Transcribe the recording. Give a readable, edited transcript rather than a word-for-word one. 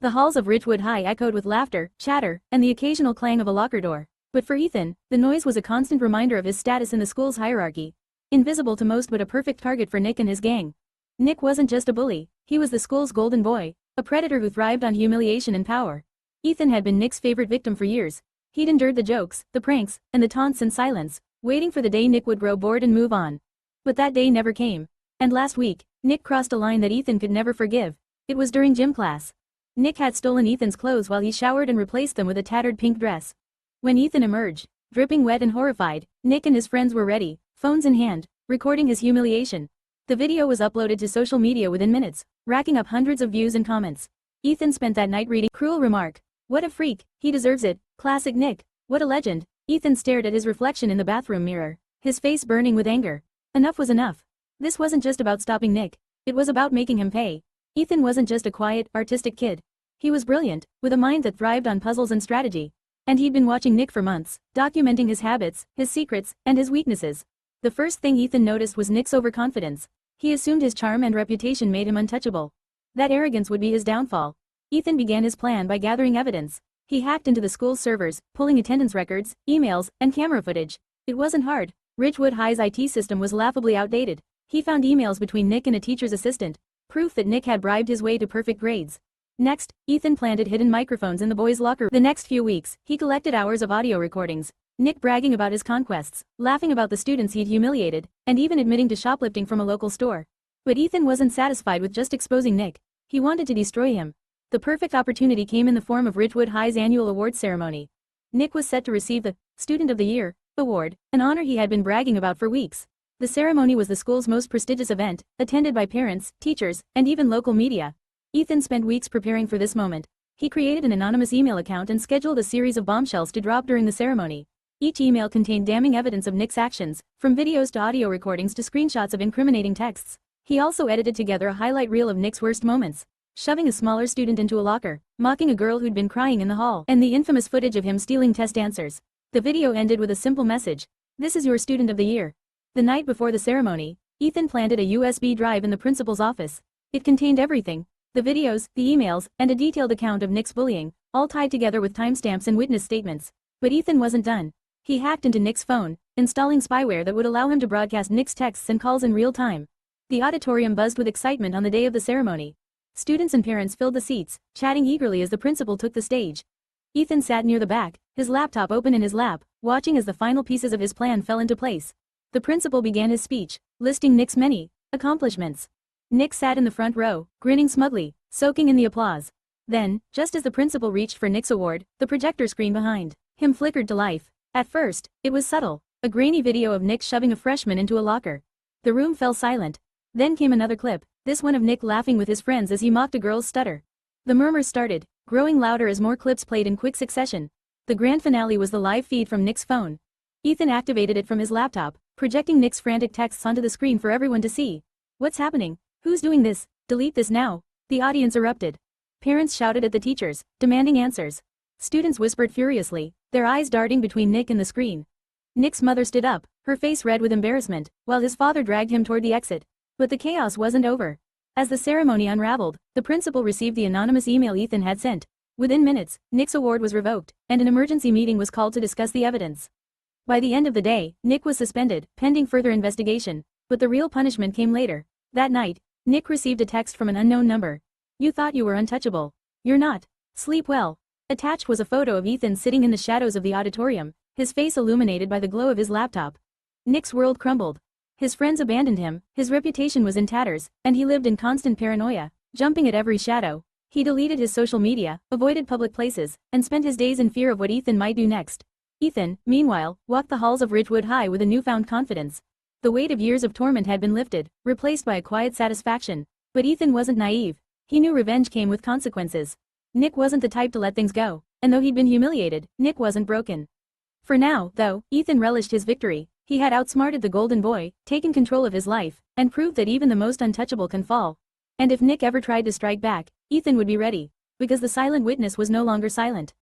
The halls of Ridgewood High echoed with laughter, chatter, and the occasional clang of a locker door. But for Ethan, the noise was a constant reminder of his status in the school's hierarchy. Invisible to most but a perfect target for Nick and his gang. Nick wasn't just a bully, he was the school's golden boy, a predator who thrived on humiliation and power. Ethan had been Nick's favorite victim for years. He'd endured the jokes, the pranks, and the taunts in silence, waiting for the day Nick would grow bored and move on. But that day never came. And last week, Nick crossed a line that Ethan could never forgive. It was during gym class. Nick had stolen Ethan's clothes while he showered and replaced them with a tattered pink dress. When Ethan emerged, dripping wet and horrified, Nick and his friends were ready, phones in hand, recording his humiliation. The video was uploaded to social media within minutes, racking up hundreds of views and comments. Ethan spent that night reading cruel remark. What a freak, he deserves it, classic Nick, what a legend. Ethan stared at his reflection in the bathroom mirror, his face burning with anger. Enough was enough. This wasn't just about stopping Nick, it was about making him pay. Ethan wasn't just a quiet, artistic kid. He was brilliant, with a mind that thrived on puzzles and strategy. And he'd been watching Nick for months, documenting his habits, his secrets, and his weaknesses. The first thing Ethan noticed was Nick's overconfidence. He assumed his charm and reputation made him untouchable. That arrogance would be his downfall. Ethan began his plan by gathering evidence. He hacked into the school's servers, pulling attendance records, emails, and camera footage. It wasn't hard. Ridgewood High's IT system was laughably outdated. He found emails between Nick and a teacher's assistant, proof that Nick had bribed his way to perfect grades. Next, Ethan planted hidden microphones in the boys' locker room. The next few weeks, he collected hours of audio recordings. Nick bragging about his conquests, laughing about the students he'd humiliated, and even admitting to shoplifting from a local store. But Ethan wasn't satisfied with just exposing Nick. He wanted to destroy him. The perfect opportunity came in the form of Ridgewood High's annual awards ceremony. Nick was set to receive the Student of the Year award, an honor he had been bragging about for weeks. The ceremony was the school's most prestigious event, attended by parents, teachers, and even local media. Ethan spent weeks preparing for this moment. He created an anonymous email account and scheduled a series of bombshells to drop during the ceremony. Each email contained damning evidence of Nick's actions, from videos to audio recordings to screenshots of incriminating texts. He also edited together a highlight reel of Nick's worst moments. Shoving a smaller student into a locker, mocking a girl who'd been crying in the hall, and the infamous footage of him stealing test answers. The video ended with a simple message. This is your Student of the Year. The night before the ceremony, Ethan planted a USB drive in the principal's office. It contained everything. The videos, the emails, and a detailed account of Nick's bullying, all tied together with timestamps and witness statements. But Ethan wasn't done. He hacked into Nick's phone, installing spyware that would allow him to broadcast Nick's texts and calls in real time. The auditorium buzzed with excitement on the day of the ceremony. Students and parents filled the seats, chatting eagerly as the principal took the stage. Ethan sat near the back, his laptop open in his lap, watching as the final pieces of his plan fell into place. The principal began his speech, listing Nick's many accomplishments. Nick sat in the front row, grinning smugly, soaking in the applause. Then, just as the principal reached for Nick's award, the projector screen behind him flickered to life. At first, it was subtle, a grainy video of Nick shoving a freshman into a locker. The room fell silent. Then came another clip, this one of Nick laughing with his friends as he mocked a girl's stutter. The murmurs started, growing louder as more clips played in quick succession. The grand finale was the live feed from Nick's phone. Ethan activated it from his laptop, projecting Nick's frantic texts onto the screen for everyone to see. What's happening? Who's doing this? Delete this now. The audience erupted. Parents shouted at the teachers, demanding answers. Students whispered furiously, their eyes darting between Nick and the screen. Nick's mother stood up, her face red with embarrassment, while his father dragged him toward the exit. But the chaos wasn't over. As the ceremony unraveled, the principal received the anonymous email Ethan had sent. Within minutes, Nick's award was revoked, and an emergency meeting was called to discuss the evidence. By the end of the day, Nick was suspended, pending further investigation. But the real punishment came later. That night, Nick received a text from an unknown number. You thought you were untouchable. You're not. Sleep well. Attached was a photo of Ethan sitting in the shadows of the auditorium, his face illuminated by the glow of his laptop. Nick's world crumbled. His friends abandoned him, his reputation was in tatters, and he lived in constant paranoia, jumping at every shadow. He deleted his social media, avoided public places, and spent his days in fear of what Ethan might do next. Ethan, meanwhile, walked the halls of Ridgewood High with a newfound confidence. The weight of years of torment had been lifted, replaced by a quiet satisfaction. But Ethan wasn't naive. He knew revenge came with consequences. Nick wasn't the type to let things go, and though he'd been humiliated, Nick wasn't broken. For now, though, Ethan relished his victory. He had outsmarted the golden boy, taken control of his life, and proved that even the most untouchable can fall. And if Nick ever tried to strike back, Ethan would be ready, because the silent witness was no longer silent.